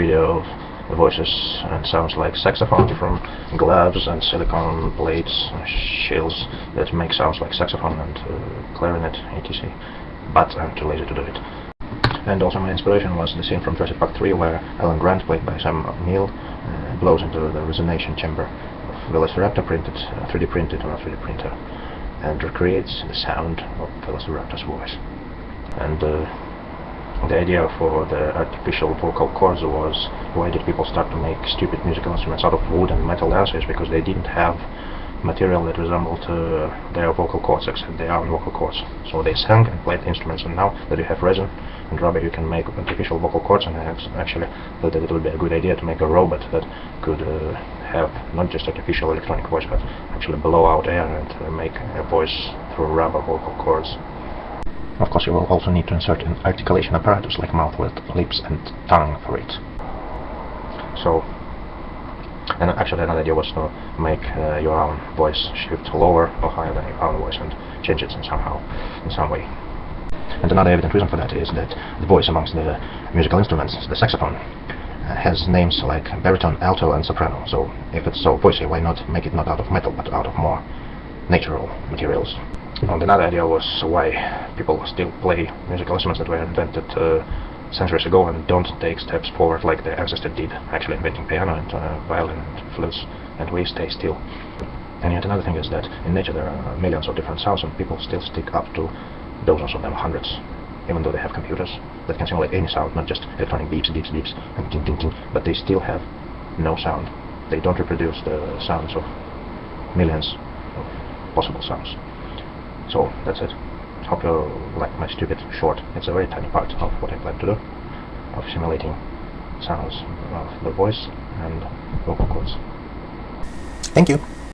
video of the voices and sounds like saxophone from gloves and silicone plates, shields that make sounds like saxophone and clarinet, etc. But I'm too lazy to do it. And also my inspiration was the scene from Jurassic Park 3 where Alan Grant, played by Sam Neill, blows into the resonation chamber of Velociraptor printed, 3D printed on a 3D printer, and recreates the sound of Velociraptor's voice. And the idea for the artificial vocal cords was, why did people start to make stupid musical instruments out of wood and metal answers? Because they didn't have material that resembled their vocal cords except their own vocal cords. So they sang and played instruments, and now that you have resin and rubber you can make artificial vocal cords, and I actually thought that it would be a good idea to make a robot that could have not just artificial electronic voice but actually blow out air and make a voice through rubber vocal cords. Of course, you will also need to insert an articulation apparatus like mouth with lips and tongue for it. So, and actually another idea was to make your own voice shift lower or higher than your own voice and change it in some way. And another evident reason for that is that the voice amongst the musical instruments, the saxophone, has names like baritone, alto and soprano. So if it's so voicey, why not make it not out of metal but out of more natural materials? And another idea was why people still play musical instruments that were invented centuries ago and don't take steps forward like their ancestors did, actually inventing piano and violin and flutes, and we stay still. And yet another thing is that in nature there are millions of different sounds and people still stick up to dozens of them, hundreds, even though they have computers that can simulate any sound, not just electronic beeps, beeps, beeps, and ting, ting, ting, but they still have no sound. They don't reproduce the sounds of millions of possible sounds. So that's it. Hope you like my stupid short. It's a very tiny part of what I plan to do, of simulating sounds of the voice and vocal cords. Thank you.